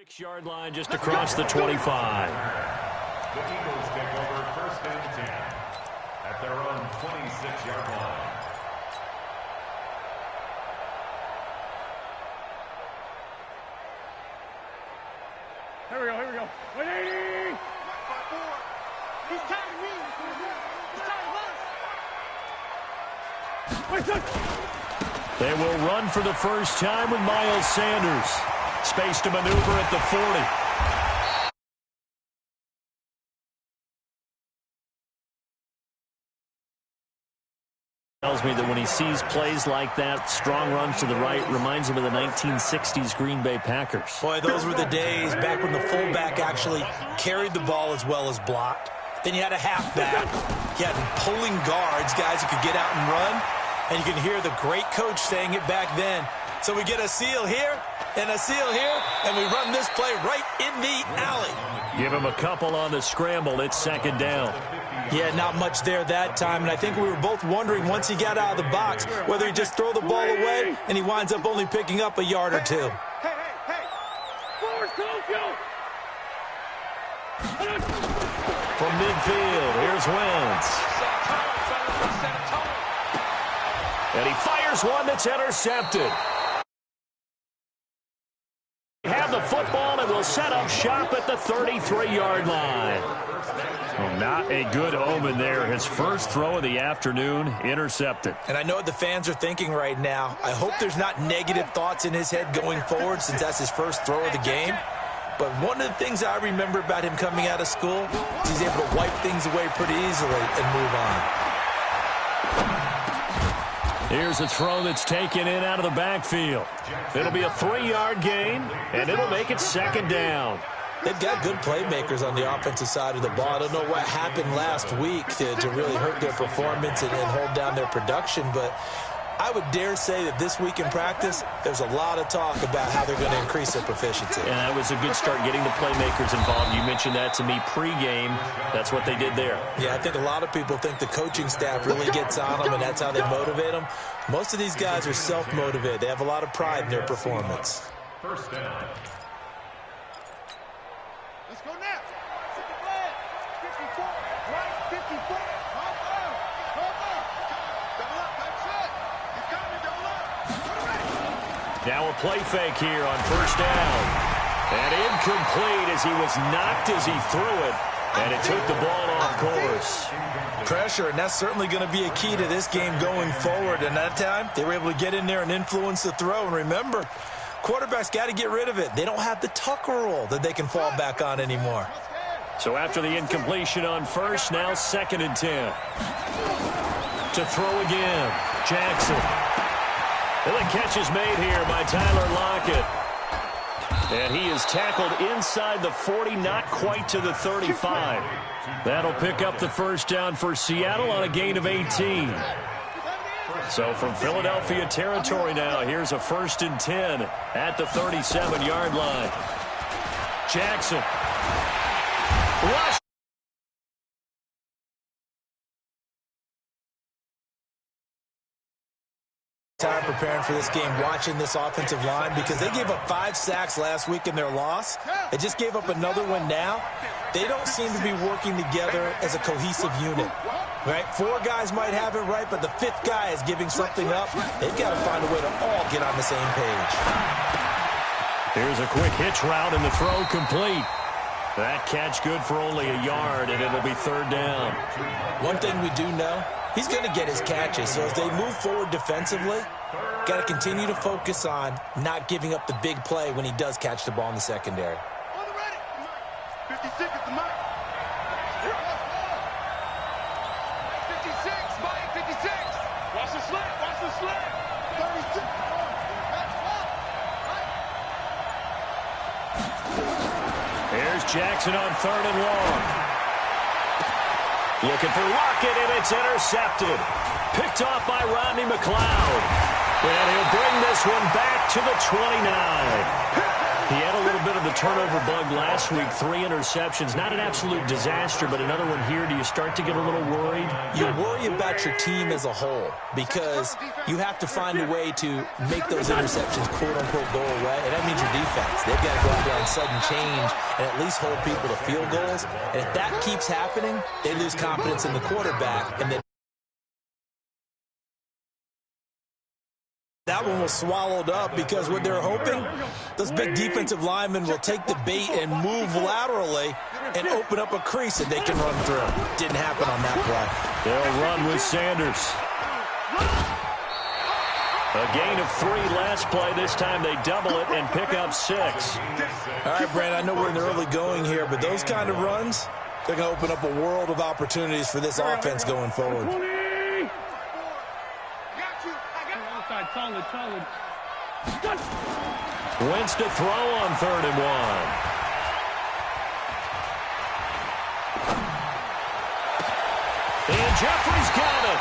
6-yard line just across the 25. The Eagles take over 1st and 10 at their own 26-yard line. Here we go. 180! He's tired of me. He's tired of us. They will run for the first time with Miles Sanders. Space to maneuver at the 40. Tells me that when he sees plays like that, strong runs to the right, reminds him of the 1960s Green Bay Packers. Boy, those were the days back when the fullback actually carried the ball as well as blocked. Then you had a halfback. You had pulling guards, guys who could get out and run. And you can hear the great coach saying it back then. So we get a seal here and a seal here, and we run this play right in the alley. Give him a couple on the scramble. It's 2nd down. Yeah, not much there that time, and I think we were both wondering once he got out of the box whether he'd just throw the ball away, and he winds up only picking up a yard or two. Hey! Forward, go! From midfield, here's Wentz. And he fires one that's intercepted. Have the football and will set up shop at the 33-yard line. Well, not a good omen there. His first throw of the afternoon, intercepted. And I know what the fans are thinking right now. I hope there's not negative thoughts in his head going forward since that's his first throw of the game. But one of the things I remember about him coming out of school is he's able to wipe things away pretty easily and move on. Here's a throw that's taken in out of the backfield. It'll be a 3-yard gain, and it'll make it 2nd down. They've got good playmakers on the offensive side of the ball. I don't know what happened last week to really hurt their performance and hold down their production, but I would dare say that this week in practice, there's a lot of talk about how they're going to increase their proficiency. And that was a good start getting the playmakers involved. You mentioned that to me pregame. That's what they did there. Yeah, I think a lot of people think the coaching staff really gets on them, and that's how they motivate them. Most of these guys are self-motivated. They have a lot of pride in their performance. 1st down. Let's go now. Set the flag. 54. Right. 54. Double up. That's it. He's coming. Double up. Now a play fake here on 1st down. And incomplete as he was knocked as he threw it. And it took the ball off course. Pressure, and that's certainly going to be a key to this game going forward. And that time, they were able to get in there and influence the throw. And remember, quarterbacks got to get rid of it. They don't have the Tucker roll that they can fall back on anymore. So after the incompletion on 1st, now 2nd and 10. To throw again, Jackson. And the catch is made here by Tyler Lockett. And he is tackled inside the 40, not quite to the 35. That'll pick up the 1st down for Seattle on a gain of 18. So from Philadelphia territory now, here's a 1st and 10 at the 37-yard line. Jackson. Rush. Time preparing for this game, watching this offensive line, because they gave up 5 sacks last week in their loss. They just gave up another one now. They don't seem to be working together as a cohesive unit. Right? 4 guys might have it right, but the 5th guy is giving something up. They've got to find a way to all get on the same page. Here's a quick hitch route and the throw complete. That catch good for only a yard, and it'll be 3rd down. One thing we do know, he's going to get his catches. So as they move forward defensively, got to continue to focus on not giving up the big play when he does catch the ball in the secondary. On the ready. 56 at the mark. 56. Mike, 56. Watch the slip. 36. Here's Jackson on 3rd and long. Looking for Lockett, and it's intercepted. Picked off by Rodney McLeod. And he'll bring this one back to the 29. He had a little bit of the turnover bug last week, 3 interceptions. Not an absolute disaster, but another one here. Do you start to get a little worried? You worry about your team as a whole because you have to find a way to make those interceptions, quote-unquote, go away, and that means your defense. They've got to go out there on sudden change and at least hold people to field goals. And if that keeps happening, they lose confidence in the quarterback, and then that one was swallowed up because what they're hoping, those big defensive linemen will take the bait and move laterally and open up a crease that they can run through. Didn't happen on that play. They'll run with Sanders. A gain of 3 last play. This time they double it and pick up 6. All right, Brandon, I know we're in the early going here, but those kind of runs, they're going to open up a world of opportunities for this offense going forward. Solid. Wentz to throw on 3rd and 1. And Jeffrey's got it.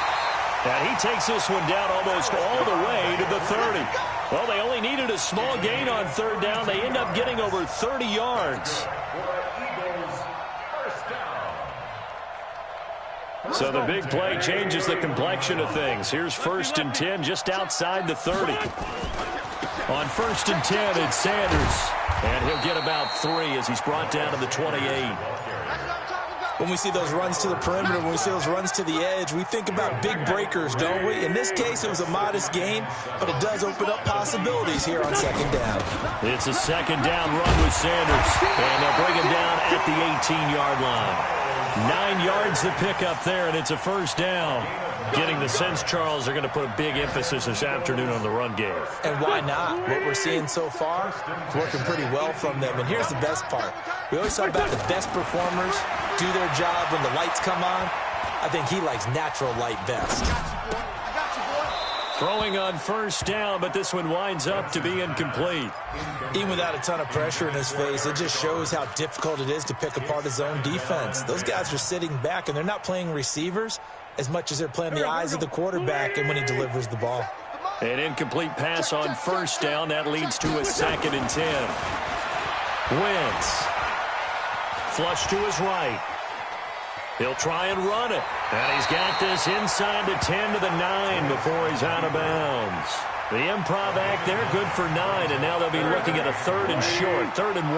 And he takes this one down almost all the way to the 30. Well, they only needed a small gain on 3rd down. They end up getting over 30 yards. So the big play changes the complexion of things. Here's 1st and 10 just outside the 30. On 1st and 10, it's Sanders. And he'll get about 3 as he's brought down to the 28. When we see those runs to the perimeter, when we see those runs to the edge, we think about big breakers, don't we? In this case, it was a modest gain, but it does open up possibilities here on 2nd down. It's a 2nd down run with Sanders. And they'll bring him down at the 18-yard line. 9 yards to pick up there, and it's a 1st down. Getting the sense, Charles, are going to put a big emphasis this afternoon on the run game. And why not? What we're seeing so far is working pretty well from them. And here's the best part. We always talk about the best performers do their job when the lights come on. I think he likes natural light best. Throwing on 1st down, but this one winds up to be incomplete. Even without a ton of pressure in his face, it just shows how difficult it is to pick apart his own defense. Those guys are sitting back, and they're not playing receivers as much as they're playing the eyes of the quarterback and when he delivers the ball. An incomplete pass on 1st down. That leads to a 2nd and 10. Wentz. Flush to his right. He'll try and run it. And he's got this inside the 10 to the 9 before he's out of bounds. The improv act there, good for 9. And now they'll be looking at a 3rd and short, 3rd and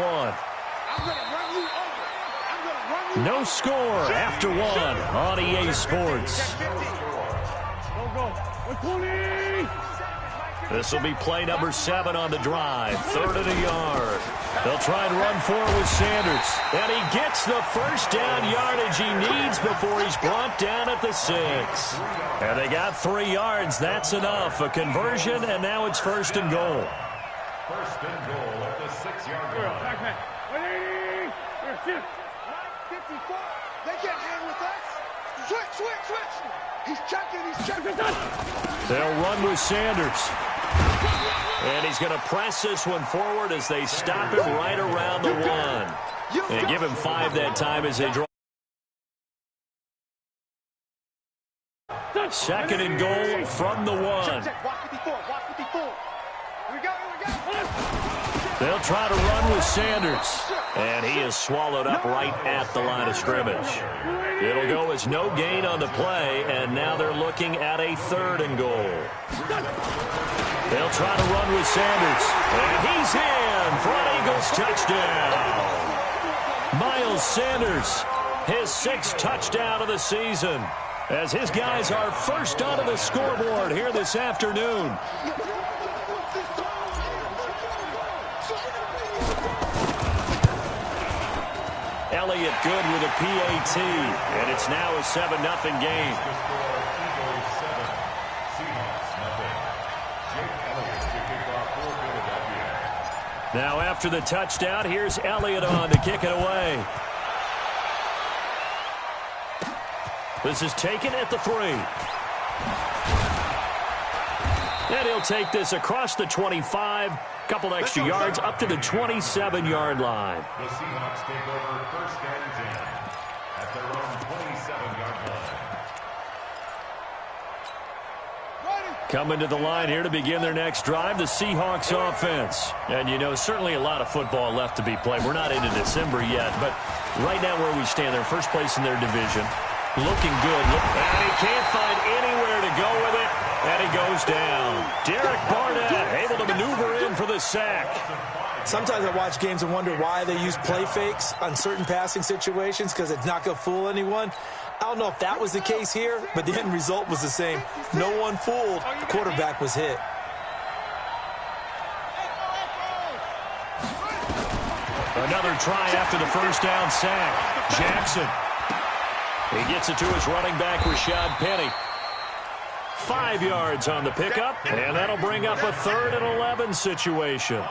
1. No score after 1 on EA Sports. This will be play number 7 on the drive. 3rd and a yard. They'll try and run forward with Sanders. And he gets the 1st down yardage he needs before he's brought down at the 6. And they got 3 yards. That's enough. A conversion, and now it's 1st and goal. 1st and goal at the 6-yard line. 54. They can't hang with us. Switch. He's checking. They'll run with Sanders. And he's going to press this one forward as they stop him right around the 1. And give him 5 that time as they draw. 2nd and goal from the 1. They'll try to run with Sanders. And he is swallowed up right at the line of scrimmage. It'll go as no gain on the play, and now they're looking at a 3rd and goal. They'll try to run with Sanders. And he's in for an Eagles touchdown. Miles Sanders, his 6th touchdown of the season, as his guys are first onto the scoreboard here this afternoon. Elliott good with a PAT, and it's now a 7-0 game. Now after the touchdown, here's Elliott on to kick it away. This is taken at the 3. And he'll take this across the 25. Couple extra yards up to the 27-yard line. The Seahawks take over 1st and 10 at their own 27-yard line. Coming to the line here to begin their next drive, the Seahawks offense. And, you know, certainly a lot of football left to be played. We're not into December yet, but right now where we stand, they're first place in their division. Looking good. And he can't find anywhere to go with it. And he goes down. Derek Barnett able to maneuver in for the sack. Sometimes I watch games and wonder why they use play fakes on certain passing situations because it's not going to fool anyone. I don't know if that was the case here, but the end result was the same. No one fooled. The quarterback was hit. Another try after the first down sack. Jackson. He gets it to his running back, Rashad Penny. 5 yards on the pickup, and that'll bring up a 3rd and 11 situation.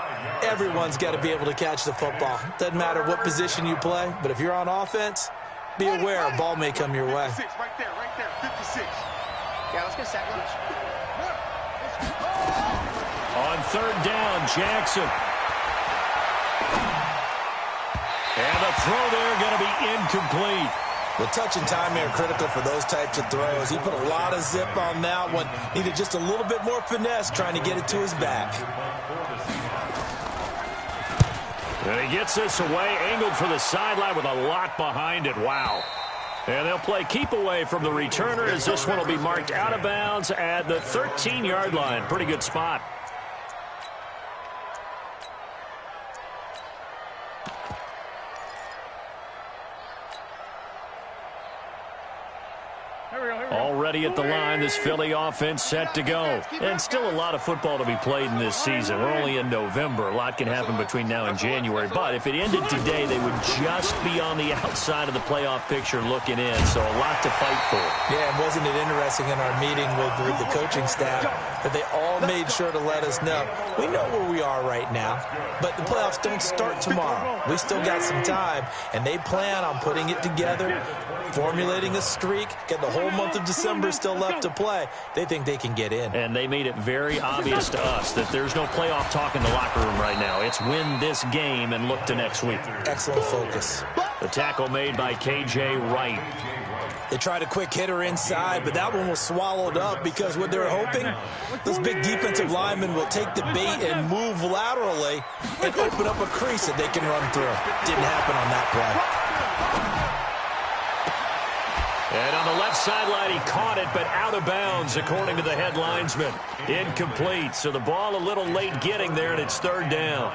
Everyone's got to be able to catch the football. Doesn't matter what position you play, but if you're on offense, be aware a ball may come your way. 56, right there, 56. Yeah, let's get sack lunch. On 3rd down, Jackson. And the throw there going to be incomplete. The touch and timing are critical for those types of throws. He put a lot of zip on that one. Needed just a little bit more finesse trying to get it to his back. And he gets this away, angled for the sideline with a lot behind it. Wow. And they'll play keep away from the returner as this one will be marked out of bounds at the 13-yard line. Pretty good spot. Already at the line, this Philly offense set to go. And still a lot of football to be played in this season. We're only in November. A lot can happen between now and January. But if it ended today, they would just be on the outside of the playoff picture looking in. So a lot to fight for. Yeah, and wasn't it interesting in our meeting with the coaching staff that they all made sure to let us know, we know where we are right now, but the playoffs don't start tomorrow. We still got some time, and they plan on putting it together, formulating a streak, get the whole month of December still left to play. They think they can get in. And they made it very obvious to us that there's no playoff talk in the locker room right now. It's win this game and look to next week. Excellent focus. The tackle made by K.J. Wright. They tried a quick hitter inside, but that one was swallowed up because what they're hoping, those big defensive linemen will take the bait and move laterally and open up a crease that they can run through. Didn't happen on that play. And on the left sideline, he caught it, but out of bounds, according to the head linesman. Incomplete, so the ball a little late getting there, and it's 3rd down.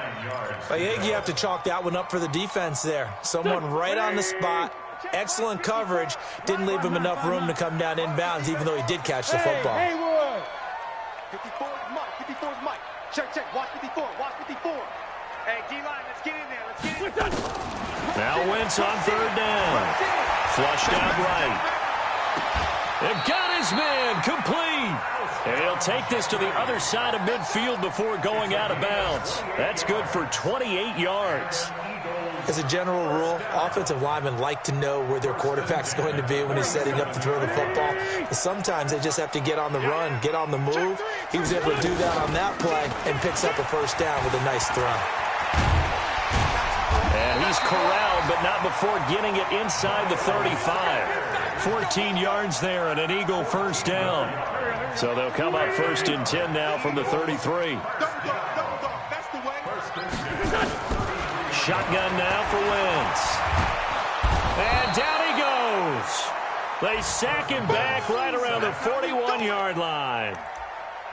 I think you have to chalk that one up for the defense there. Someone right on the spot. Excellent coverage. Didn't leave him enough room to come down inbounds, even though he did catch the football. 54 is Mike. 54 is Mike. Check. Watch 54. Watch 54. Hey, D-line, let's get in there. Let's get in there. Now Wentz on 3rd down. Flushed out right. It got his man complete. And he'll take this to the other side of midfield before going out of bounds. That's good for 28 yards. As a general rule, offensive linemen like to know where their quarterback's going to be when he's setting up to throw the football. But sometimes they just have to get on the run, get on the move. He was able to do that on that play and picks up a 1st down with a nice throw. And he's corralled, but not before getting it inside the 35. 14 yards there and an Eagle 1st down. So they'll come up 1st and 10 now from the 33. That's the way. Shotgun now for Wentz. And down he goes. They sack him back right around the 41-yard line.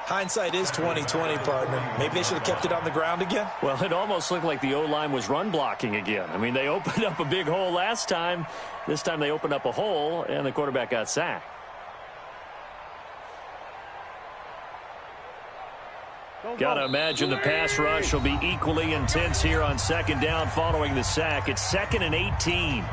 Hindsight is 20/20, partner. Maybe they should have kept it on the ground again. Well, it almost looked like the O-line was run blocking again. I mean, they opened up a big hole last time. This time they opened up a hole, and the quarterback got sacked. Got to imagine the pass rush will be equally intense here on 2nd down following the sack. It's 2nd and 18.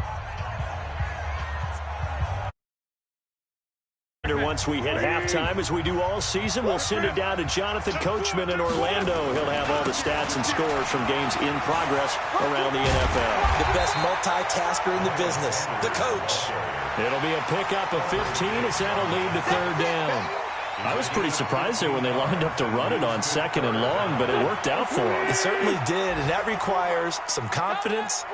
Once we hit halftime, as we do all season, we'll send it down to Jonathan Coachman in Orlando. He'll have all the stats and scores from games in progress around the NFL. The best multitasker in the business, the coach. It'll be a pickup of 15 as that'll lead to 3rd down. I was pretty surprised there when they lined up to run it on 2nd and long, but it worked out for them. It certainly did, and that requires some confidence,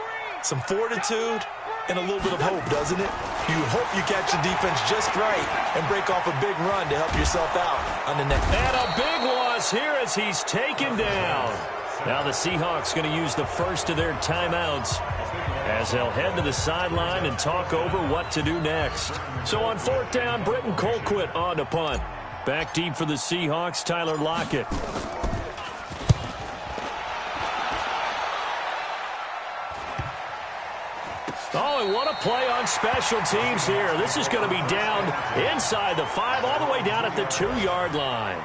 some fortitude, and a little bit of hope, doesn't it? You hope you catch the defense just right and break off a big run to help yourself out on the next. And a big loss here as he's taken down. Now the Seahawks going to use the first of their timeouts as they'll head to the sideline and talk over what to do next. So on 4th down, Britton Colquitt on to punt. Back deep for the Seahawks, Tyler Lockett. Oh, and what a play on special teams here. This is going to be down inside the 5, all the way down at the 2-yard line.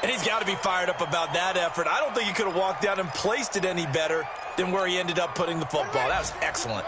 And he's got to be fired up about that effort. I don't think he could have walked down and placed it any better than where he ended up putting the football. That was excellent.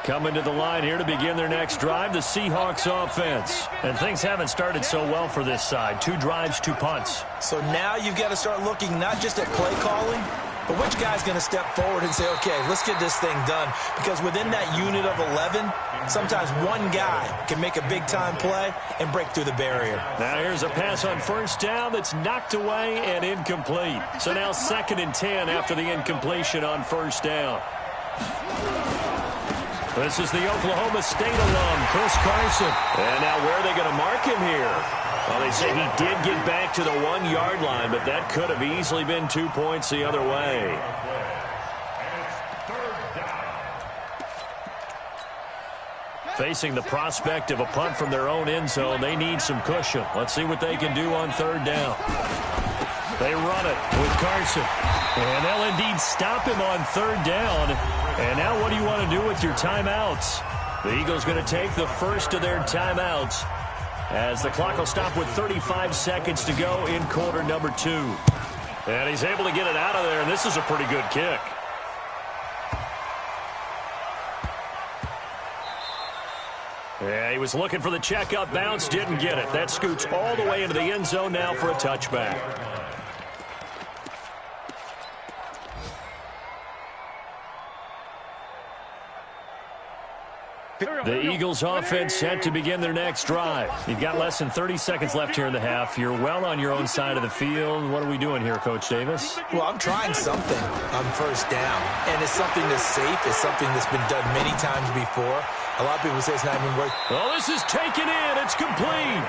Coming to the line here to begin their next drive, the Seahawks offense. And things haven't started so well for this side. 2 drives, 2 punts. So now you've got to start looking not just at play calling, but which guy's going to step forward and say, okay, let's get this thing done. Because within that unit of 11, sometimes one guy can make a big-time play and break through the barrier. Now here's a pass on 1st down that's knocked away and incomplete. So now 2nd and 10 after the incompletion on 1st down. This is the Oklahoma State alum, Chris Carson. And now where are they going to mark him here? Well, they say he did get back to the 1-yard line, but that could have easily been 2 points the other way. Facing the prospect of a punt from their own end zone, they need some cushion. Let's see what they can do on 3rd down. They run it with Carson. And they'll indeed stop him on 3rd down. And now what do you want to do with your timeouts? The Eagles going to take the first of their timeouts as the clock will stop with 35 seconds to go in quarter number 2. And he's able to get it out of there, and this is a pretty good kick. Yeah, he was looking for the checkup bounce, didn't get it. That scoots all the way into the end zone now for a touchback. The Eagles offense set to begin their next drive. You've got less than 30 seconds left here in the half. You're well on your own side of the field. What are we doing here, Coach Davis? Well, I'm trying something on 1st down. And it's something that's safe. It's something that's been done many times before. A lot of people say it's not even worth. Oh, this is taken in. It's complete.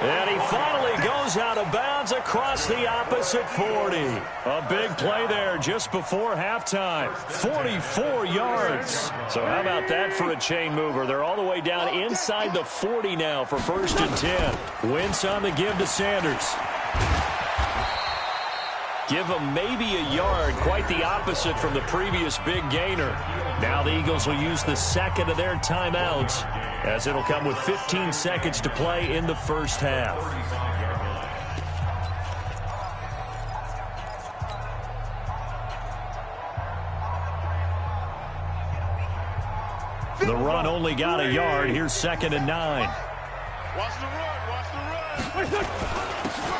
And he finally goes out of bounds across the opposite 40. A big play there just before halftime. 44 yards. So how about that for a chain mover? They're all the way down inside the 40 now for 1st and 10. Wentz on the give to Sanders. Give him maybe a yard, quite the opposite from the previous big gainer. Now the Eagles will use the 2nd of their timeouts as it'll come with 15 seconds to play in the first half. The run only got a yard. Here's 2nd and 9. Watch the run. Watch the run.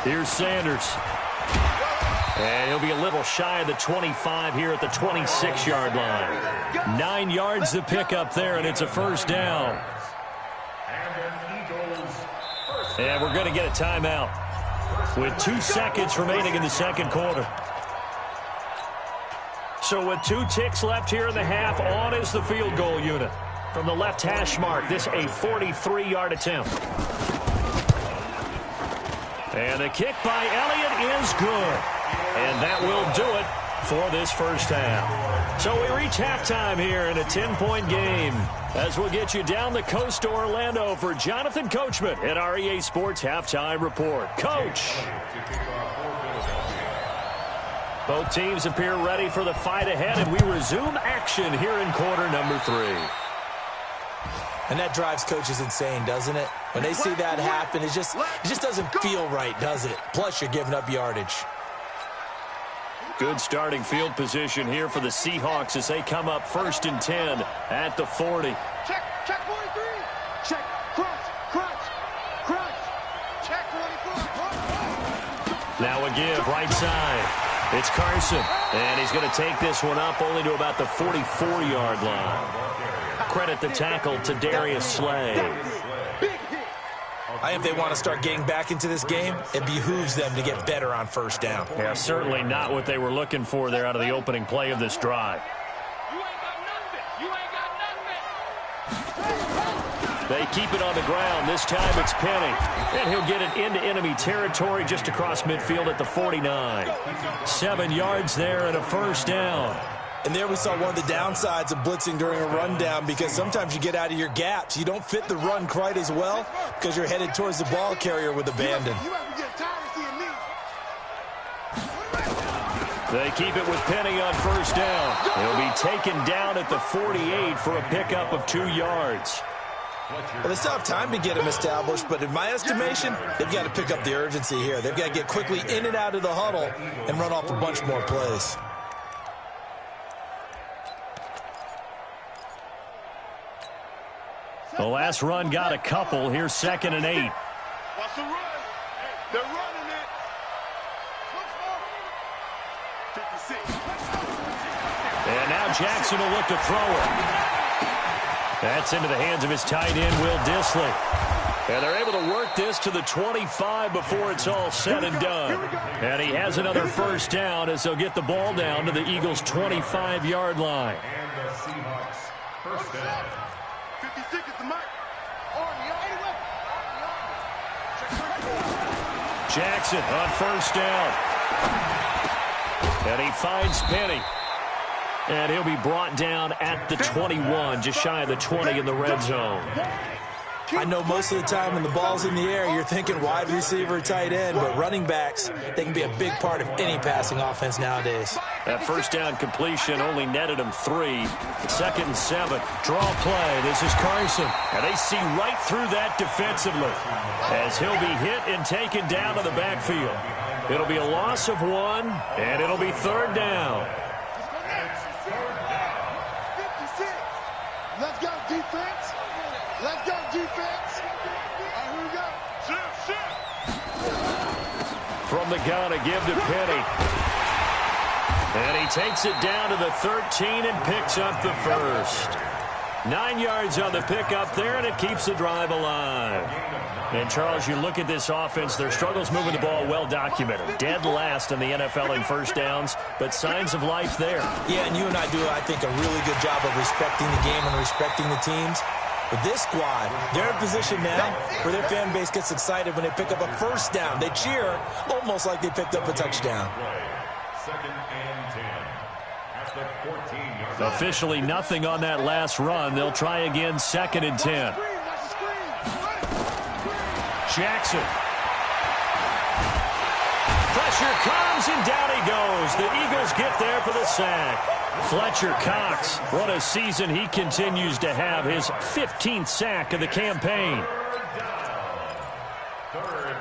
Here's Sanders. And he'll be a little shy of the 25 here at the 26-yard line. 9 yards to pick up there, and it's a 1st down. And we're going to get a timeout with 2 seconds remaining in the 2nd quarter. So with 2 ticks left here in the half, on is the field goal unit. From the left hash mark, this a 43-yard attempt. And the kick by Elliott is good. And that will do it for this first half. So we reach halftime here in a 10-point game as we'll get you down the coast to Orlando for Jonathan Coachman at our EA Sports Halftime Report. Coach. Both teams appear ready for the fight ahead, and we resume action here in quarter number 3. And that drives coaches insane, doesn't it? When they see that happen, it just doesn't feel right, does it? Plus, you're giving up yardage. Good starting field position here for the Seahawks as they come up 1st and 10 at the 40. Check 43. Check, crunch. Check 44. Now a give, right side. It's Carson, and he's going to take this one up only to about the 44-yard line. Credit the tackle to Darius Slay. I think if they want to start getting back into this game, it behooves them to get better on 1st down. Yeah, certainly not what they were looking for there out of the opening play of this drive. They keep it on the ground. This time it's Penny. And he'll get it into enemy territory just across midfield at the 49. 7 yards there and a first down. And there we saw one of the downsides of blitzing during a rundown, because sometimes you get out of your gaps. You don't fit the run quite as well because you're headed towards the ball carrier with abandon. They keep it with Penny on first down. He'll be taken down at the 48 for a pickup of 2 yards. Well, they still have time to get him established, but in my estimation, they've got to pick up the urgency here. They've got to get quickly in and out of the huddle and run off a bunch more plays. The last run got a couple. Here's 2nd and 8. Watch the run. They're running it. 56. And now Jackson will look to throw it. That's into the hands of his tight end, Will Dissly. And they're able to work this to the 25 before it's all said and done. And he has another first down as they'll get the ball down to the Eagles' 25-yard line. And the Seahawks first down. 56 is the mark. Jackson on first down. And he finds Penny. And he'll be brought down at the 21, just shy of the 20 in the red zone. I know most of the time when the ball's in the air, you're thinking wide receiver, tight end, but running backs, they can be a big part of any passing offense nowadays. That first down completion only netted him 3. 2nd and 7. Draw play. This is Carson. And they see right through that defensively as he'll be hit and taken down to the backfield. It'll be a loss of 1, and it'll be 3rd down. Let's go, defense. Let's go, defense. All right, here we go. Shift. From the gun, a give to Penny. And he takes it down to the 13 and picks up the first. 9 yards on the pickup there, and it keeps the drive alive. And, Charles, you look at this offense, their struggles moving the ball well documented. Dead last in the NFL in first downs, but signs of life there. Yeah, and you and I do, I think, a really good job of respecting the game and respecting the teams. But this squad, they're in a position now where their fan base gets excited when they pick up a first down. They cheer almost like they picked up a touchdown. 2nd and 10 at the 14-yard line. Officially nothing on that last run. They'll try again, 2nd and 10. Jackson. Pressure comes, and down he goes. The Eagles get there for the sack. Fletcher Cox, what a season he continues to have. His 15th sack of the campaign. Third